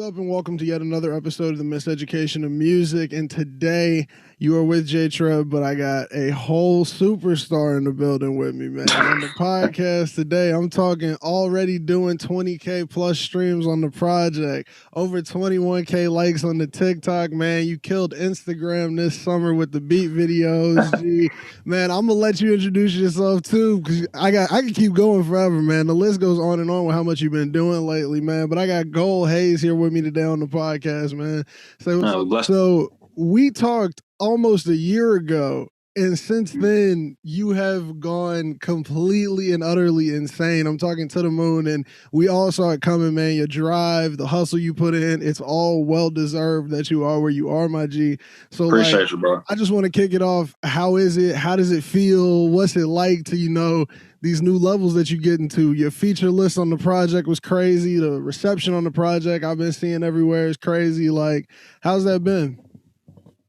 up, and welcome to yet another episode of the Miseducation of Music. And today you are with J-Treb, but I got a whole superstar in the building with me, man. On the podcast today, I'm talking already doing 20K plus streams on the project, over 21K likes on the TikTok, man. You killed Instagram this summer with the beat videos. G. Man, I'm gonna let you introduce yourself too, because I can keep going forever, man. The list goes on and on with how much you've been doing lately, man. But I got Haze here with me today on the podcast, man. So we talked almost a year ago, and since then you have gone completely and utterly insane. I'm talking to the moon, and we all saw it coming, man. Your drive, the hustle you put in, it's all well deserved that you are where you are, my G. So appreciate you, bro. I just want to kick it off. How is it? How does it feel? What's it like to, these new levels that you get into? Your feature list on the project was crazy. The reception on the project I've been seeing everywhere is crazy. Like, how's that been?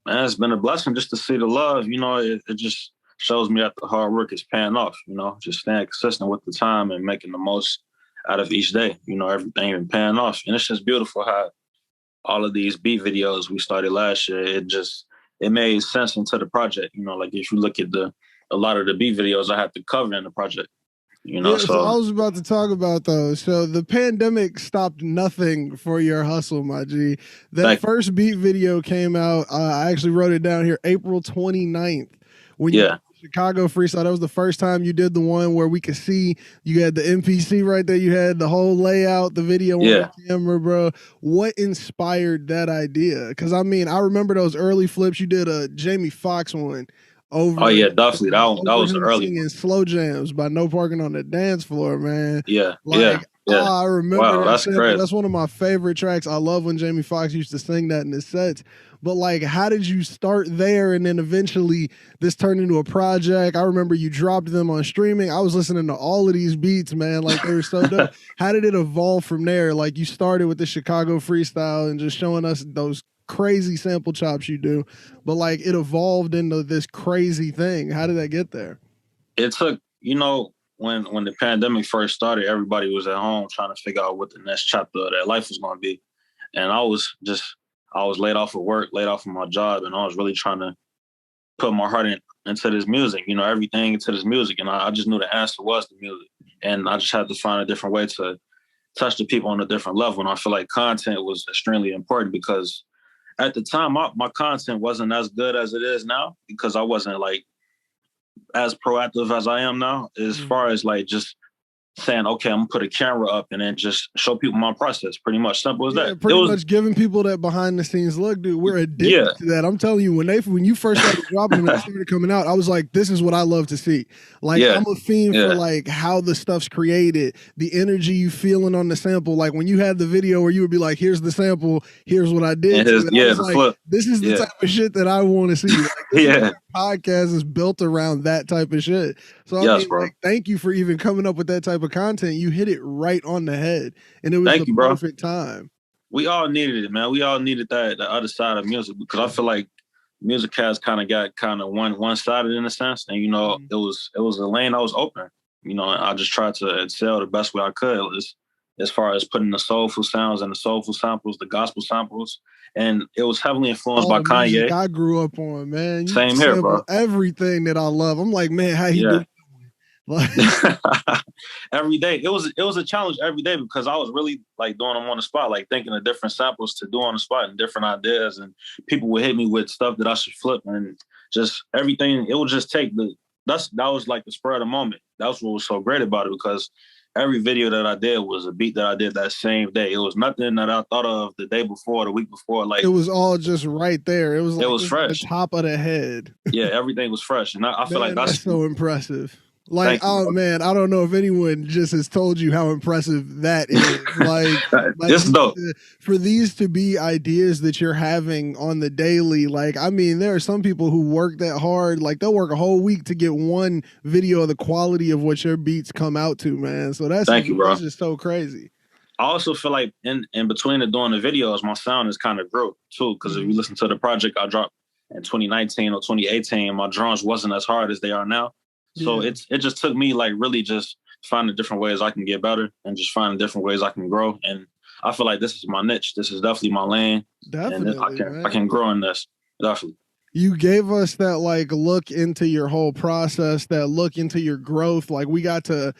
Man, it's been a blessing just to see the love. It just shows me that the hard work is paying off, just staying consistent with the time and making the most out of each day. Everything been paying off. And it's just beautiful how all of these beat videos we started last year, it made sense into the project. Like if you look at a lot of the beat videos I had to cover in the project. So I was about to talk about those. So the pandemic stopped nothing for your hustle, my G. That first beat video came out. I actually wrote it down here, April 29th. When you did the Chicago freestyle, that was the first time you did the one where we could see you had the MPC right there. You had the whole layout, the video on the camera, bro. What inspired that idea? Because I remember those early flips. You did a Jamie Foxx one. Definitely. That was the early singing slow jams by No Parking on the Dance Floor, man. Yeah. I remember that. That's great. That's one of my favorite tracks. I love when Jamie Foxx used to sing that in his sets. But how did you start there and then eventually this turned into a project? I remember you dropped them on streaming. I was listening to all of these beats, man. They were so dope. How did it evolve from there? You started with the Chicago freestyle and just showing us those crazy sample chops you do, but it evolved into this crazy thing. How did that get there? It took, when the pandemic first started, everybody was at home trying to figure out what the next chapter of their life was going to be. And I was laid off of work, laid off of my job, and I was really trying to put my heart into this music, everything into this music. And I just knew the answer was the music. And I just had to find a different way to touch the people on a different level. And I feel like content was extremely important because at the time, my content wasn't as good as it is now because I wasn't as proactive as I am now as far as just saying, okay, I'm gonna put a camera up and then just show people my process. Pretty much simple as that. Pretty much giving people that behind the scenes look, dude. We're addicted to that. I'm telling you, when you first started dropping them and started coming out, I was like, this is what I love to see. I'm a fiend for how the stuff's created, the energy you feeling on the sample. When you had the video where you would be like, here's the sample, here's what I did. Flip. This is the type of shit that I want to see. This podcast is built around that type of shit. So thank you for even coming up with that type of content. You hit it right on the head, and it was the perfect time. We all needed it, man. We all needed the other side of music because I feel like music has got one-sided in a sense, and it was a lane I was open. I just tried to excel the best way I could as far as putting the soulful sounds and the soulful samples, the gospel samples. And it was heavily influenced by Kanye. I grew up on, man. Same here, bro. Everything that I love. I'm like, man, how you do? Every day. It was a challenge every day because I was really doing them on the spot, thinking of different samples to do on the spot and different ideas. And people would hit me with stuff that I should flip and just everything. It would just take that was the spur of the moment. That was what was so great about it because every video that I did was a beat that I did that same day. It was nothing that I thought of the day before, the week before. It was all just right there. It was fresh. The top of the head. Yeah, everything was fresh. And I feel like that's so impressive. Man, I don't know if anyone just has told you how impressive that is. This is dope. For these to be ideas that you're having on the daily, there are some people who work that hard. They'll work a whole week to get one video of the quality of what your beats come out to, man. So that's just so crazy. I also feel like in between doing the videos, my sound has kind of grew too. Because if you listen to the project I dropped in 2019 or 2018, my drums wasn't as hard as they are now. So it just took me really just finding different ways I can get better and just finding different ways I can grow. And I feel like this is my niche. This is definitely my lane. Definitely, and I can grow in this. Definitely. You gave us that like look into your whole process, that look into your growth. Like we got to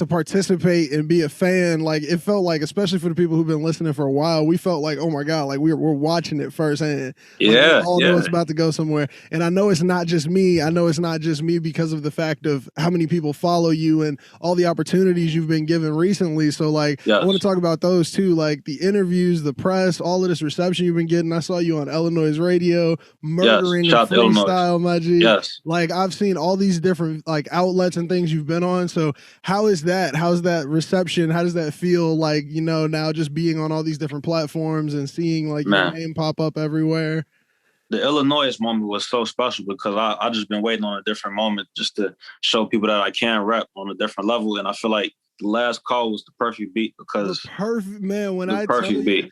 participate and be a fan. Like it felt like, especially for the people who've been listening for a while, we felt like, oh my God, like we're watching it firsthand. Yeah, like, we all know it's about to go somewhere. And I know it's not just me. I know it's not just me because of the fact of how many people follow you and all the opportunities you've been given recently. So like, I want to talk about those too, like the interviews, the press, all of this reception you've been getting. I saw you on Illinois radio, murdering. Shout freestyle, my G. Yes. Like I've seen all these different like outlets and things you've been on. So how is that? How's that reception? How does that feel like, you know, now just being on all these different platforms and seeing like your name pop up everywhere? The Illinois moment was so special because I just been waiting on a different moment just to show people that I can rap on a different level. And I feel like the last call was the perfect beat because the perfect man. When I perfect beat.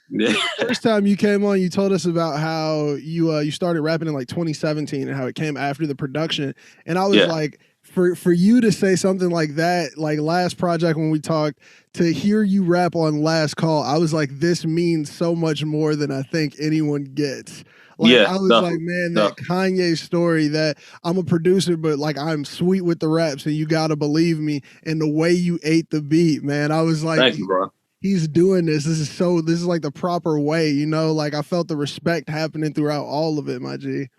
First time you came on, you told us about how you started rapping in like 2017 and how it came after the production. And I was like, for you to say something like that, like last project when we talked, to hear you rap on Last Call, I was like, this means so much more than I think anyone gets. Like, I was like, man, that Kanye story that I'm a producer, but like I'm sweet with the raps and you gotta believe me. And the way you ate the beat, man, I was like, thank you, bro. He's doing this. This is like the proper way, you know, like I felt the respect happening throughout all of it, my G.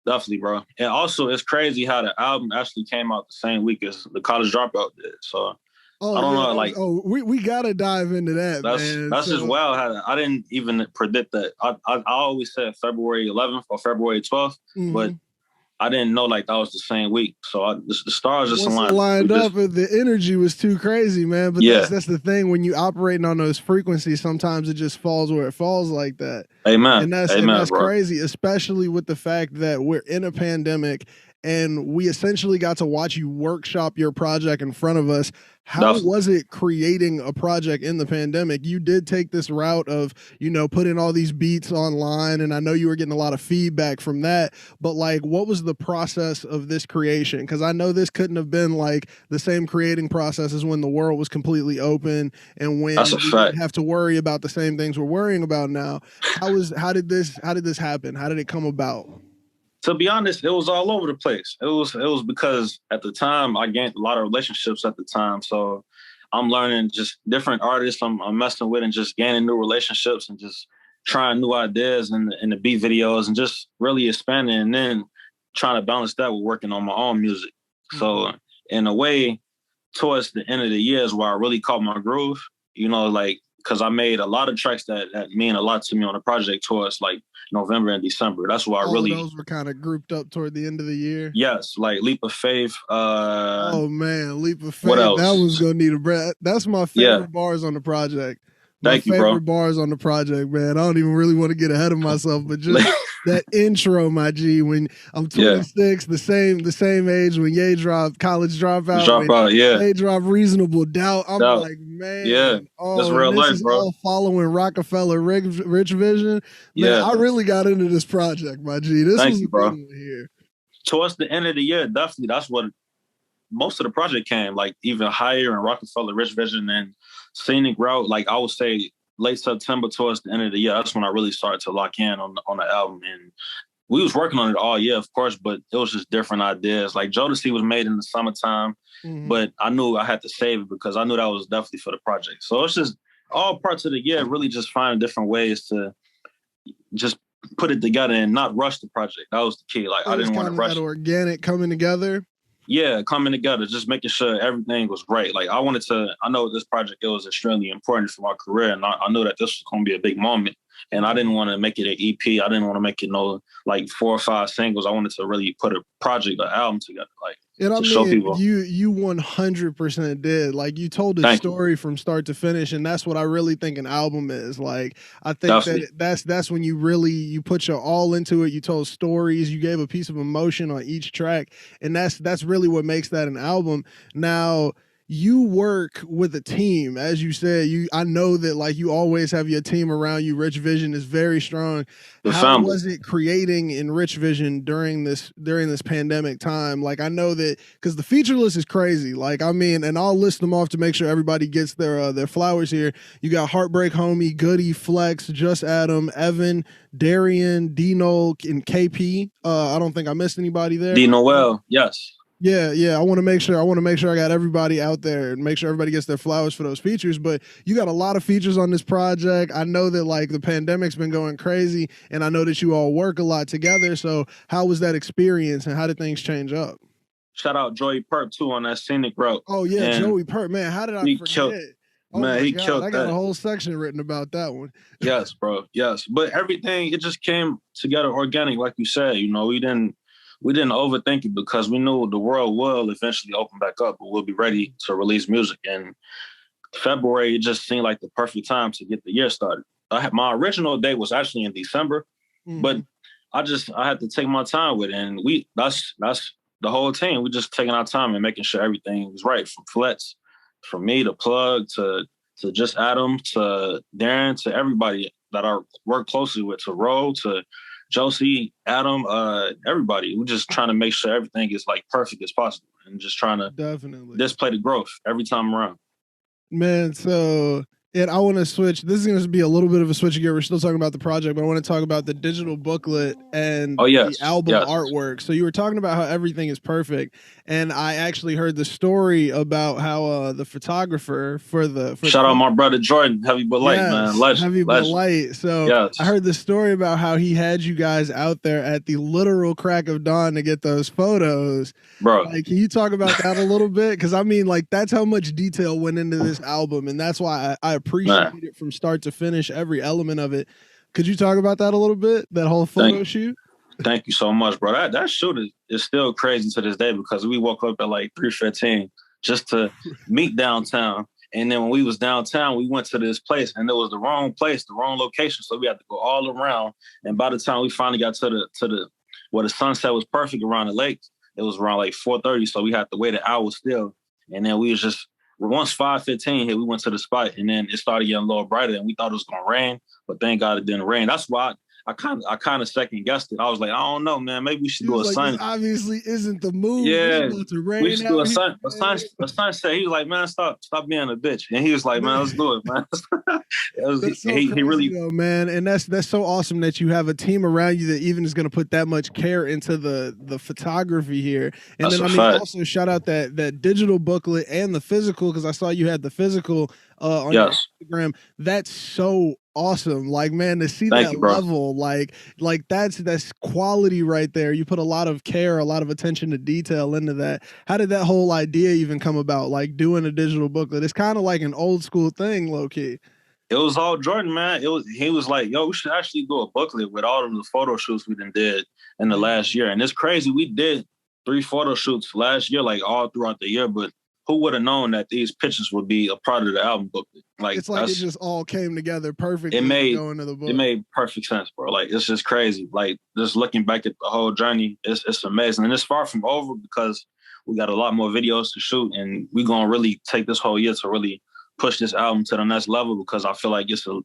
Definitely, bro. And also it's crazy how the album actually came out the same week as the College Dropout did. So I don't know, like we gotta dive into that. That's just wild. How I didn't even predict that. I always said February 11th or February 12th, but I didn't know like that was the same week. So the stars just lined up. The energy was too crazy, man. But that's the thing. When you operating on those frequencies, sometimes it just falls where it falls like that. Amen. And that's crazy, especially with the fact that we're in a pandemic. And we essentially got to watch you workshop your project in front of us. How was it creating a project in the pandemic? You did take this route of, you know, putting all these beats online, and I know you were getting a lot of feedback from that, but like, what was the process of this creation? Because I know this couldn't have been like the same creating process as when the world was completely open and when we didn't have to worry about the same things we're worrying about now. How did this happen? How did it come about? To be honest, it was all over the place. It was because at the time I gained a lot of relationships at the time. So I'm learning just different artists I'm messing with and just gaining new relationships and just trying new ideas in the beat videos and just really expanding and then trying to balance that with working on my own music. So in a way, towards the end of the year is where I really caught my groove, you know, like, because I made a lot of tracks that mean a lot to me on the project towards like November and December. That's why I really. Those were kind of grouped up toward the end of the year. Yes, like Leap of Faith. Oh man, Leap of Faith. What else? That was gonna need a breath. That's my favorite bars on the project. My favorite bars on the project, man. I don't even really want to get ahead of myself, but just that intro, my G, when I'm 26, the same age when Ye dropped College Dropout. Ye dropped Reasonable Doubt. I'm like, man, that's real life, bro. All following Rockefeller Rich Vision. Man, I really got into this project, my G. This was a bro. Here. Towards the end of the year, definitely, that's what most of the project came, like even Higher and Rockefeller Rich Vision and Scenic Route. Like I would say late September towards the end of the year, that's when I really started to lock in on the album. And we was working on it all year, of course, but it was just different ideas. Like Jodeci was made in the summertime, but I knew I had to save it because I knew that was definitely for the project. So it's just all parts of the year, really just finding different ways to just put it together and not rush the project. That was the key. Like I didn't want to rush that organic coming together. Yeah, coming together, just making sure everything was right. Like I know this project, it was extremely important for my career. And I knew that this was going to be a big moment. And I didn't want to make it an EP. I didn't want to make it like 4 or 5 singles. I wanted to really put a project, an album together. Like, and show people. You 100% did. Like you told the story from start to finish, and that's what I really think an album is. Like I think that's when you put your all into it. You told stories. You gave a piece of emotion on each track, and that's really what makes that an album. Now, you work with a team, as you said. I know that like you always have your team around you. Rich Vision is very strong. The How family. was it creating in Rich Vision during this pandemic time? Like I know that because the feature list is crazy. Like I mean, and I'll list them off to make sure everybody gets their flowers here. You got Heartbreak Homie, Goody, Flex, Just Adam, Evan, Darian, Dino, and KP. I don't think I missed anybody there. D Noel, yes. Yeah. I want to make sure I got everybody out there and make sure everybody gets their flowers for those features. But you got a lot of features on this project. I know that like the pandemic's been going crazy, and I know that you all work a lot together. So how was that experience, and how did things change up? Shout out Joey Perp too on that scenic route. Oh yeah, and Joey Perp, man. How did I forget? Oh man, he killed I got a whole section written about that one. Yes, bro. Yes, but everything, it just came together organic, like you said. You know, we didn't overthink it because we knew the world will eventually open back up, but we'll be ready to release music. And February, it just seemed like the perfect time to get the year started. My original date was actually in December, but I had to take my time with it. And that's the whole team. We just taking our time and making sure everything was right, from Flex, from me to Plug to just Adam to Darren to everybody that I work closely with, to Ro to Josie, Adam, everybody. We're just trying to make sure everything is like perfect as possible, and just trying to definitely display the growth every time around. Man, so and I want to switch. This is going to be a little bit of a switch gear. We're still talking about the project, but I want to talk about the digital booklet and the album artwork. So you were talking about how everything is perfect, and I actually heard the story about how the photographer for shout out my brother Jordan, Heavy But Light, man, legend, Heavy But Light. So I heard the story about how he had you guys out there at the literal crack of dawn to get those photos, bro. Like, can you talk about that a little bit? Because I mean, like, that's how much detail went into this album, and that's why I appreciate it from start to finish, every element of it. Could you talk about that a little bit? That whole photo shoot? Thank you so much, bro. That shoot is still crazy to this day, because we woke up at like 3:15 just to meet downtown. And then when we was downtown, we went to this place, and it was the wrong place, the wrong location. So we had to go all around. And by the time we finally got to the where the sunset was perfect around the lake, it was around like 4:30. So we had to wait an hour still. And then we was just, once 5:15 hit, we went to the spot, and then it started getting a little brighter, and we thought it was gonna rain, but thank God it didn't rain. That's why I kind of second guessed it. I was like, I don't know, man. Maybe we should do a sun. This obviously isn't the move. Yeah, to rain. We should do a sunset. He was like, man, stop being a bitch. And he was like, man, let's do it, man. He really, though, man. And that's so awesome that you have a team around you that even is going to put that much care into the photography here. And then also shout out that digital booklet and the physical, because I saw you had the physical on your Instagram. That's so awesome. Like, man, to see that level, like that's quality right there. You put a lot of care, a lot of attention to detail into that. How did that whole idea even come about? Like doing a digital booklet? It's kind of like an old school thing, low key. It was all Jordan, man. He was like, yo, we should actually do a booklet with all of the photo shoots we did in the last year. And it's crazy. We did 3 photo shoots last year, like all throughout the year, but who would have known that these pictures would be a part of the album booklet? Like, it's like it just all came together perfectly. It made perfect sense, bro. Like, it's just crazy. Like, just looking back at the whole journey, it's amazing. And it's far from over, because we got a lot more videos to shoot, and we're going to really take this whole year to really push this album to the next level, because I feel like it's a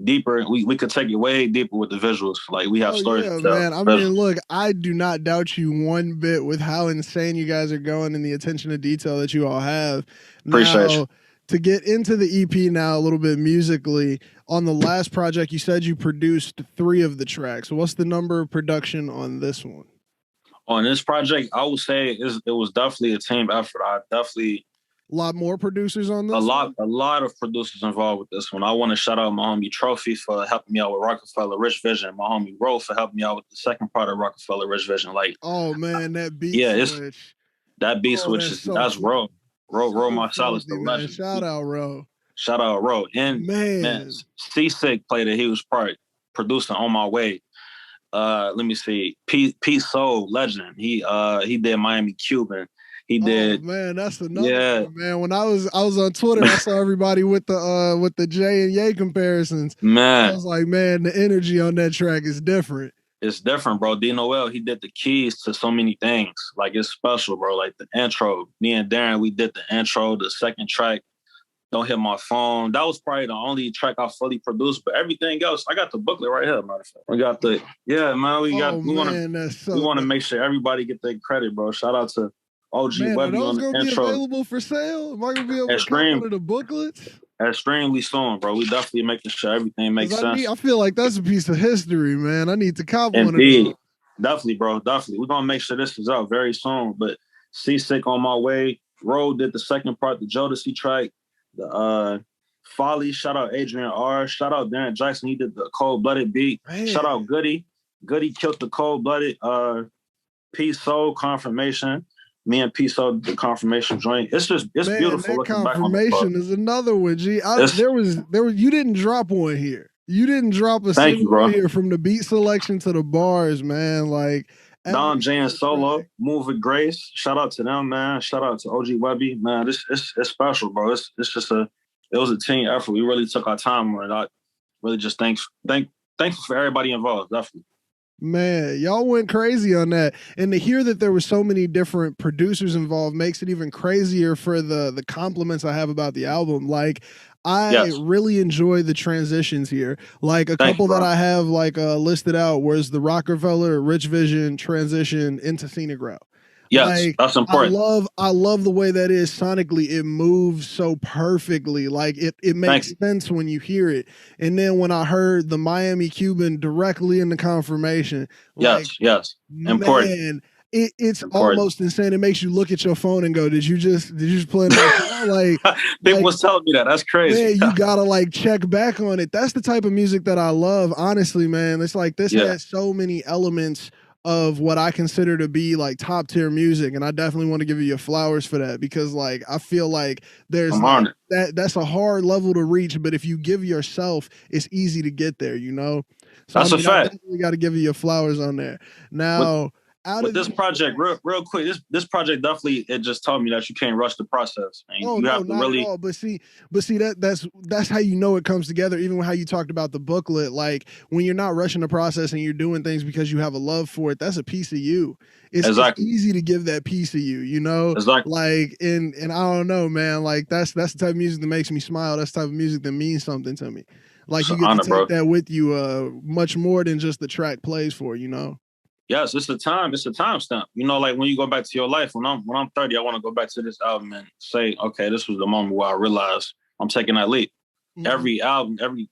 deeper. We could take it way deeper with the visuals. Like, we have stories to tell. Man. I mean, look, I do not doubt you one bit with how insane you guys are going and the attention to detail that you all have. Appreciate you. To get into the EP now a little bit musically, on the last project, you said you produced 3 of the tracks. So what's the number of production on this one? On this project, I would say it was definitely a team effort. A lot more producers on this? A lot of producers involved with this one. I want to shout out my homie Trophy for helping me out with Rockefeller Rich Vision. My homie Ro for helping me out with the second part of Rockefeller Rich Vision. Like, oh man, that beat switch. That beat switch that's Ro. Ro Marsalis, the legend. Shout out Ro. Shout out Ro. And man, C-Sick played a huge part producing On My Way. Let me see. Pete Soul, legend. He did Miami Cuban. He did. Oh, man, that's another one, man. When I was on Twitter, I saw everybody with the J and Ye comparisons. Man, I was like, man, the energy on that track is different. it's different, bro. D Noel, he did the keys to so many things. Like it's special, bro. Like the intro. Me and Darren, we did the intro, the second track. Don't Hit My Phone. That was probably the only track I fully produced, but everything else, I got the booklet right here, matter of fact. We got the man. We want to make sure everybody get their credit, bro. Shout out to OG Man, are Webby on those the gonna be intro. available for sale? Am I gonna be able to cop one of the booklets? Extremely soon, bro. We definitely making sure everything makes sense. I feel like that's a piece of history, man. I need to cop one of those. Definitely, bro. Definitely. We're gonna make sure this is out very soon. But Seasick on My Way. Road did the second part, the Jodeci track. The Folly, shout out Adrian R. Shout out Darren Jackson. He did the Cold Blooded beat. Man. Shout out Goody. Goody killed the Cold Blooded. Peace Soul, Confirmation. Me and Peace Soul, the Confirmation joint. It's beautiful. That Confirmation is another one, G. There was you didn't drop one here. You didn't drop a single one here from the beat selection to the bars, man. Like Don J and Solo, Move with Grace. Shout out to them, man. Shout out to OG Webby, man. It's special, bro. It's just it was a team effort. We really took our time on it. I really just thankful for everybody involved, definitely. Man, y'all went crazy on that. And to hear that there were so many different producers involved makes it even crazier for the compliments I have about the album. Like, I really enjoy the transitions here. Like a couple that I have listed out was the Rockefeller Rich Vision transition into Scenic Route. Yes, that's important. I love the way that is sonically. It moves so perfectly. Like it makes sense when you hear it. And then when I heard the Miami Cuban directly in the Confirmation, yes, important. Man, it's almost insane. It makes you look at your phone and go, "Did you just play that?" Like people was telling me that. That's crazy. Man, you gotta check back on it. That's the type of music that I love. Honestly, man, it's like this has so many elements of what I consider to be like top tier music, and I definitely want to give you your flowers for that because I feel like there's that's a hard level to reach, but if you give yourself, it's easy to get there, you know. So that's a fact. I definitely got to give you your flowers on there. Now, with this project, real quick, this project definitely it just taught me that you can't rush the process. And you have to really. At all. But see, that's how you know it comes together. Even how you talked about the booklet, like when you're not rushing the process and you're doing things because you have a love for it, that's a piece of you. It's easy to give that piece of you, you know. Exactly. Like and I don't know, man. Like that's the type of music that makes me smile. That's the type of music that means something to me. Like you get to take that with you, much more than just the track plays for, you know. Yes, it's a time stamp. You know, like when you go back to your life, when I'm 30, I want to go back to this album and say, okay, this was the moment where I realized I'm taking that leap. Mm-hmm. Every album,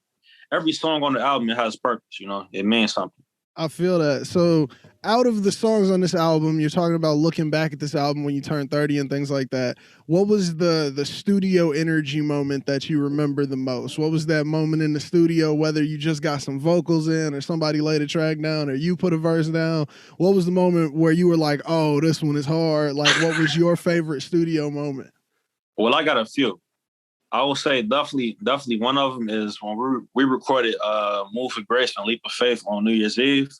every song on the album, it has purpose, you know, it means something. I feel that. So out of the songs on this album, you're talking about looking back at this album when you turn 30 and things like that. What was the studio energy moment that you remember the most? What was that moment in the studio, whether you just got some vocals in or somebody laid a track down or you put a verse down? What was the moment where you were like, oh, this one is hard? Like, what was your favorite studio moment? Well, I got a few. I will say definitely one of them is when we recorded Move with Grace and Leap of Faith on New Year's Eve.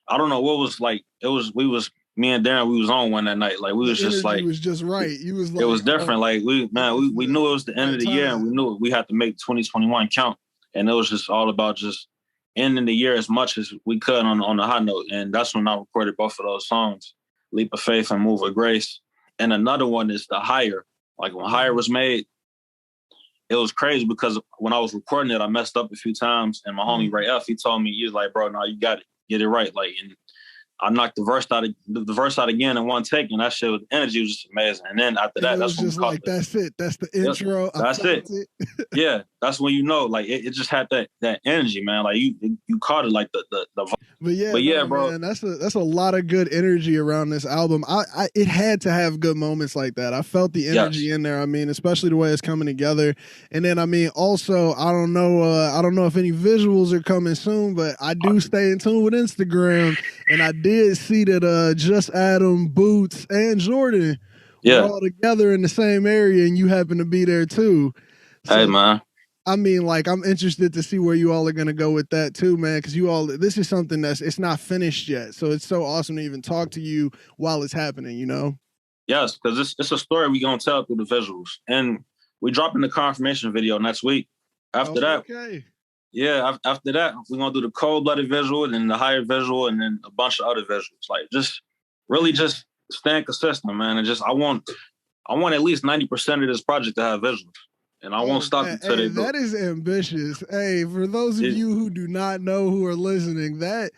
I don't know what was like. Me and Darren, we was on one that night. Like we was just like, it was just right. You was like, it was different. Like we knew it was the end of the year and we knew we had to make 2021 count. And it was just all about just ending the year as much as we could on the high note. And that's when I recorded both of those songs, Leap of Faith and Move with Grace. And another one is The Higher. Like when Higher was made, it was crazy because when I was recording it, I messed up a few times. And my homie Ray F, he told me, he was like, bro, no, you got it. Get it right. Like, and I knocked the verse out again in one take, and that shit with energy was just amazing. And then after that, that's when just like that's it. That's the intro. That's it. Yeah, that's when you know, like it just had that energy, man. Like you caught it, like the. But yeah, bro, man, that's a lot of good energy around this album. It had to have good moments like that. I felt the energy in there. I mean, especially the way it's coming together. And then I mean, also, I don't know if any visuals are coming soon, but I do stay in tune with Instagram, and I did see that Just Adam, Boots, and Jordan were all together in the same area, and you happen to be there too. So, hey, man. I mean, like, I'm interested to see where you all are going to go with that too, man, because this is something it's not finished yet. So it's so awesome to even talk to you while it's happening, you know? Yes, because it's a story we're going to tell through the visuals. And we're dropping the Confirmation video next week. After that, Yeah, after that, we're gonna do the cold-blooded visual, and then the higher visual, and then a bunch of other visuals. Like just really just staying consistent, man. And just I want at least 90% of this project to have visuals, and I won't stop until they do. That is ambitious. Hey, for those of you who do not know who are listening, that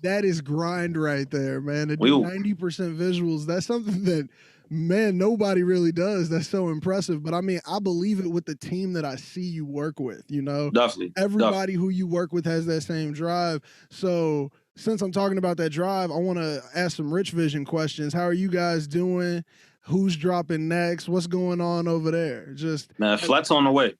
is grind right there, man. To do 90% visuals, that's something that, man, nobody really does. That's so impressive. But I mean, I believe it with the team that I see you work with, you know? Definitely. Everybody who you work with has that same drive. So since I'm talking about that drive, I want to ask some Rich Vision questions. How are you guys doing? Who's dropping next? What's going on over there? Just man, Flet's on the way.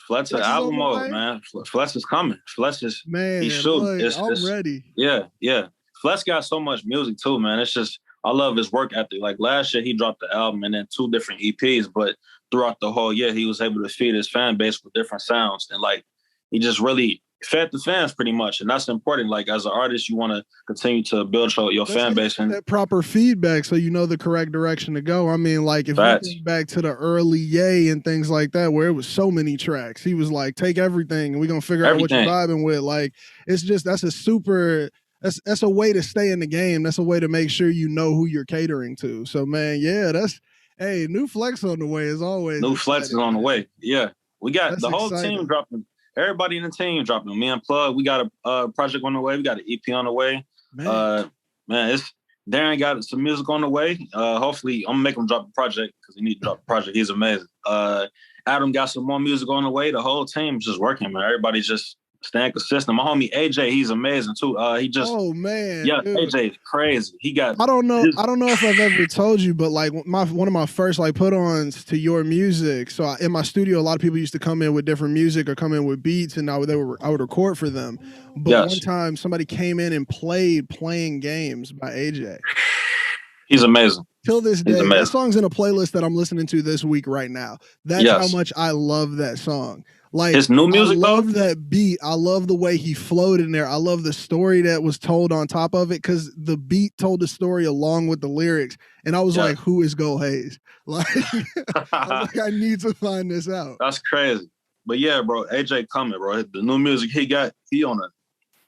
Flet's an album mode, man. Flet's is coming. Flet's is he's shooting. I'm ready. Yeah. Flet's got so much music too, man. It's just I love his work ethic. Like last year, he dropped the album and then 2 different EPs, but throughout the whole year, he was able to feed his fan base with different sounds, and like he just really fed the fans pretty much, and that's important. Like as an artist, you want to continue to build your fan base and that proper feedback, so you know the correct direction to go. I mean, like if you think back to the early Ye and things like that, where it was so many tracks, he was like, "Take everything, and we're gonna figure out what you're vibing with." Like it's just that's a way to stay in the game. That's a way to make sure you know who you're catering to. So man, yeah, new Flex on the way as always. New Flex is on the way. Yeah, we got the whole team dropping. Everybody in the team dropping. Me and Plug, we got a project on the way. We got an EP on the way. Man, Darren got some music on the way. Hopefully, I'm gonna make him drop a project because he need to drop a project. He's amazing. Adam got some more music on the way. The whole team's just working, man. Everybody's just staying consistent. My homie AJ, he's amazing too. He just dude. AJ is crazy. He got I don't know if I've ever told you, but like one of my first like put-ons to your music. So in my studio, a lot of people used to come in with different music or come in with beats, and I would record for them. But one time somebody came in and played Playing Games by AJ. He's amazing. Till this day, that song's in a playlist that I'm listening to this week right now. That's how much I love that song. Like his new music, I love that beat. I love the way he flowed in there. I love the story that was told on top of it, because the beat told the story along with the lyrics. And I was like, "Who is Go Haze?" Like, I need to find this out. That's crazy. But yeah, bro, AJ coming, bro. The new music he got, he on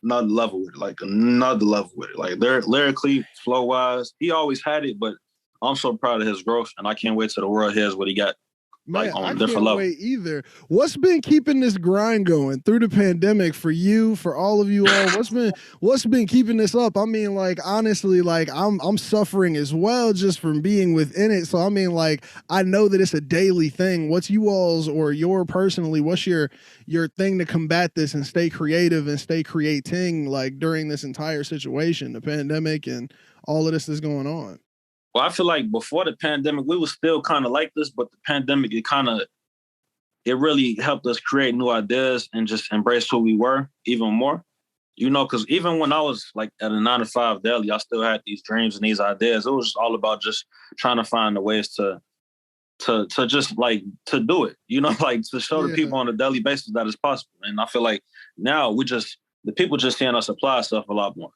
another level with it. Like another level with it. Like lyrically, flow wise, he always had it. But I'm so proud of his growth, and I can't wait till the world hears what he got. Man, like on a different level. Wait either. What's been keeping this grind going through the pandemic for you, for all of you all? What's been keeping this up? I mean, like honestly, like I'm suffering as well just from being within it. So I mean, like I know that it's a daily thing. What's you all's or your personally? What's your thing to combat this and stay creative and stay creating like during this entire situation, the pandemic and all of this is going on? Well, I feel like before the pandemic, we were still kind of like this, but the pandemic, it really helped us create new ideas and just embrace who we were even more. You know, because even when I was like at a 9-to-5 daily, I still had these dreams and these ideas. It was just all about just trying to find the ways to just like to do it, you know, like to show the people on a daily basis that it's possible. And I feel like now the people just seeing us apply stuff a lot more.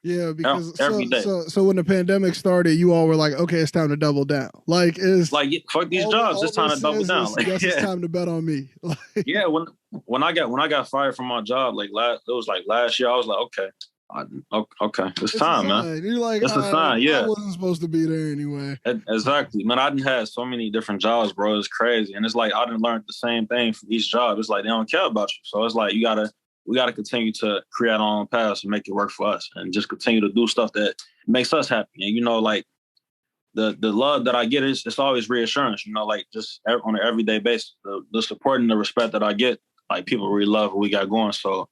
Yeah, because every day. So when the pandemic started, you all were like, okay, it's time to double down. Like it's like fuck these jobs, it's time to double down. Like it's time to bet on me. Like, yeah, when I got fired from my job, like it was like last year, I was like, okay, it's time, man. You're like, it's a sign. Yeah, I wasn't supposed to be there anyway. Exactly, man. I didn't have so many different jobs, bro. It's crazy, and it's like I didn't learn the same thing from each job. It's like they don't care about you, so it's like we got to continue to create our own paths and make it work for us and just continue to do stuff that makes us happy. And, you know, like the love that I get it's always reassurance, you know, like just on an everyday basis, the support and the respect that I get, like people really love what we got going. So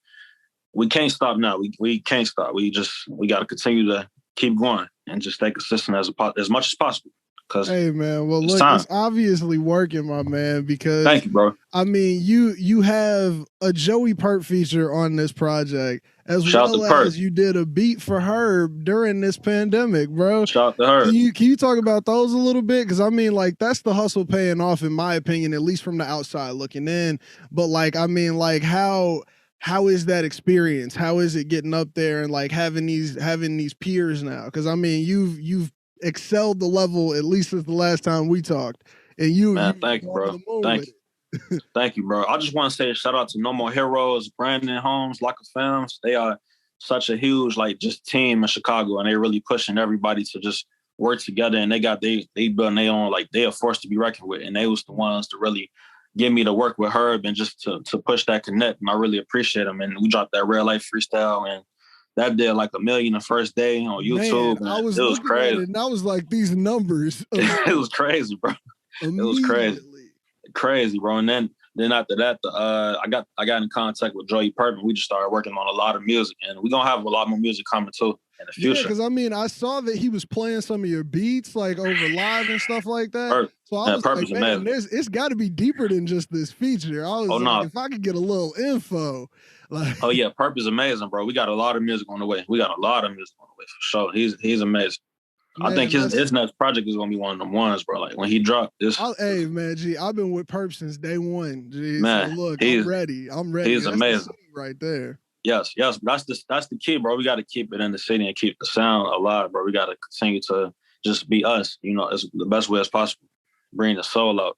we can't stop now. We can't stop. We got to continue to keep going and just stay consistent as much as possible. Hey man, well look, it's obviously working, my man, because thank you, bro. I mean, you have a Joey Pert feature on this project, as well as you did a beat for Herb during this pandemic, bro. Shout out to Herb. Can you talk about those a little bit? Because I mean, like that's the hustle paying off, in my opinion, at least from the outside looking in. But like, I mean, like how is that experience? How is it getting up there and like having these peers now? Because I mean, you've excelled the level, at least since the last time we talked. And man, thank you, bro. Thank you. Thank you, bro. I just want to say a shout out to No More Heroes, Brandon Holmes, Locka Films. They are such a huge, like, just team in Chicago, and they really pushing everybody to just work together. And they building their own, like, they are forced to be reckoned with. And they was the ones to really get me to work with Herb and just to push that connect. And I really appreciate them. And we dropped that Real Life freestyle, and that did like 1 million the first day on YouTube. Man, I was it was looking crazy. at it and I was like, these numbers. It was crazy, bro. It was crazy, bro. And then after that, I got in contact with Joey Perkman. We just started working on a lot of music, and we're gonna have a lot more music coming too in the future. Yeah, because I mean, I saw that he was playing some of your beats like over live and stuff like that. So I was like, man, it's got to be deeper than just this feature. I was if I could get a little info. Like, oh yeah, Perp is amazing, bro. We got a lot of music on the way. For sure. He's amazing. Man, I think his next project is gonna be one of them ones, bro. Like when he dropped this. Hey man, G, I've been with Perp since day one. G, man, so look, I'm ready. He's amazing, right there. Yes, that's the key, bro. We got to keep it in the city and keep the sound alive, bro. We got to continue to just be us. You know, it's the best way as possible. Bring the soul out.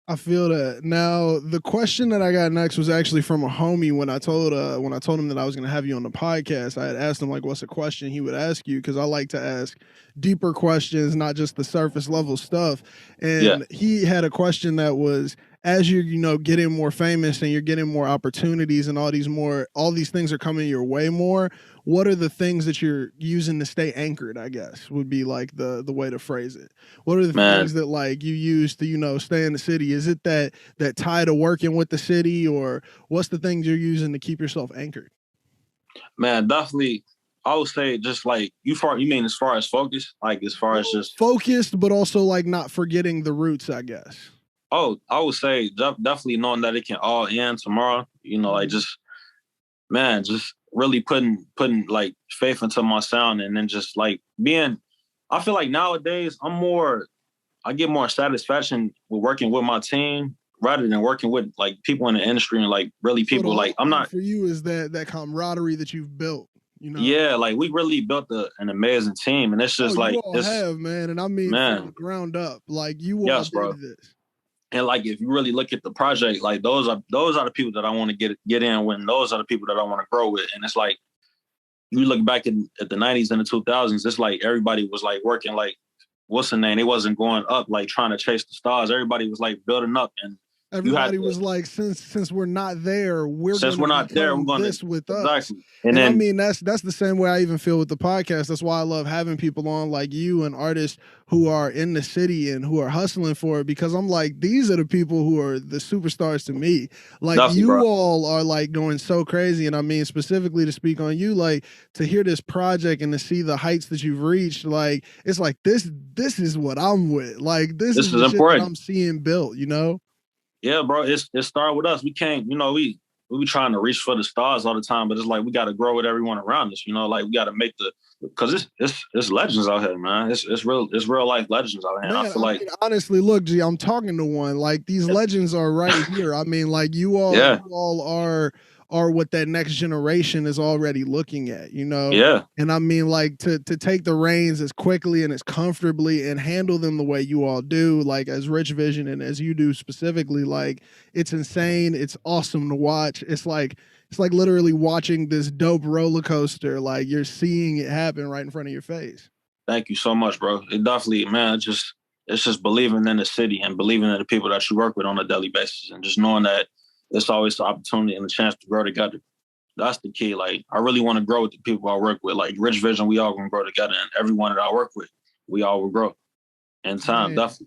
I feel that. Now, the question that I got next was actually from a homie when I told him that I was going to have you on the podcast. I had asked him, like, what's a question he would ask you? Because I like to ask deeper questions, not just the surface level stuff. And he had a question that was, as you're, getting more famous and you're getting more opportunities and all these things are coming your way more, what are the things that you're using to stay anchored, I guess, would be like the way to phrase it. What are the things that like you use to, stay in the city? Is it that tie to working with the city, or what's the things you're using to keep yourself anchored? Man, definitely. I would say just like you mean as far as focus, like as far as just focused, but also like not forgetting the roots, I guess. Oh, I would say definitely knowing that it can all end tomorrow. Like just really putting like faith into my sound, and then just like I feel like nowadays I get more satisfaction with working with my team rather than working with like people in the industry and like really people like I'm not. For you is that camaraderie that you've built. Yeah, like we really built an amazing team, and it's just like you all have, man, and I mean from the ground up, like you all did this. And like if you really look at the project, like those are the people that I want to get in when those are the people that I want to grow with. And it's like you look back at the 90s and the 2000s, it's like everybody was like working like what's the name? It wasn't going up like trying to chase the stars. Everybody was like building up, and everybody was like, since we're not there, we're going to this with us. Exactly. And I mean, that's the same way I even feel with the podcast. That's why I love having people on like you and artists who are in the city and who are hustling for it, because I'm like, these are the people who are the superstars to me. Like all are like going so crazy. And I mean, specifically to speak on you, like to hear this project and to see the heights that you've reached, like, it's like, this is what I'm with. Like, this is the shit that I'm seeing built, Yeah, bro, it started with us. We can't, we trying to reach for the stars all the time, but it's like we got to grow with everyone around us. Like we got to make because it's legends out here, man. It's real life legends out here. Man, I mean, honestly, look, G, I'm talking to one. Like these legends are right here. I mean, like you all are what that next generation is already looking at, Yeah. And I mean, like to take the reins as quickly and as comfortably and handle them the way you all do, like as Rich Vision and as you do specifically, like it's insane. It's awesome to watch. It's like literally watching this dope roller coaster. Like you're seeing it happen right in front of your face. Thank you so much, bro. It definitely, man, it's just believing in the city and believing in the people that you work with on a daily basis, and just knowing that it's always the opportunity and the chance to grow together. That's the key. Like, I really want to grow with the people I work with. Like, Rich Vision, we all going to grow together. And everyone that I work with, we all will grow. In time, definitely.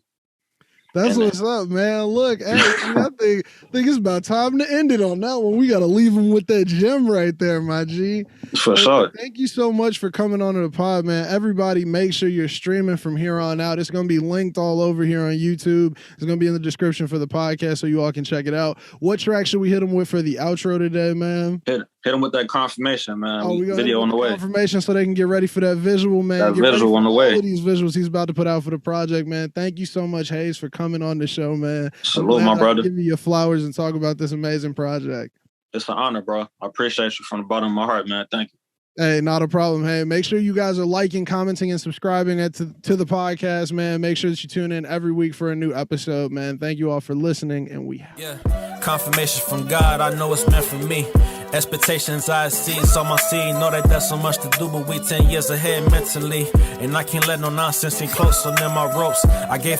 That's what's up, man. Look, hey, I think it's about time to end it on that one. We got to leave them with that gem right there, my G. For sure. Thank you so much for coming on to the pod, man. Everybody, make sure you're streaming from here on out. It's going to be linked all over here on YouTube. It's going to be in the description for the podcast so you all can check it out. What track should we hit them with for the outro today, man? Hit them with that confirmation, man. We got video on the way. Confirmation so they can get ready for that visual, man. That visual on the way. All of these visuals he's about to put out for the project, man. Thank you so much, Haze, for coming on the show, man. Salute, my brother. Give you your flowers and talk about this amazing project. It's an honor, bro. I appreciate you from the bottom of my heart, man. Thank you. Hey, not a problem. Hey, make sure you guys are liking, commenting, and subscribing to the podcast, man. Make sure that you tune in every week for a new episode, man. Thank you all for listening, and confirmation from God, I know it's meant for me. Expectations I see, so my seed know that that's so much to do, but we 10 years ahead mentally. And I can't let no nonsense in close on them my ropes. I gave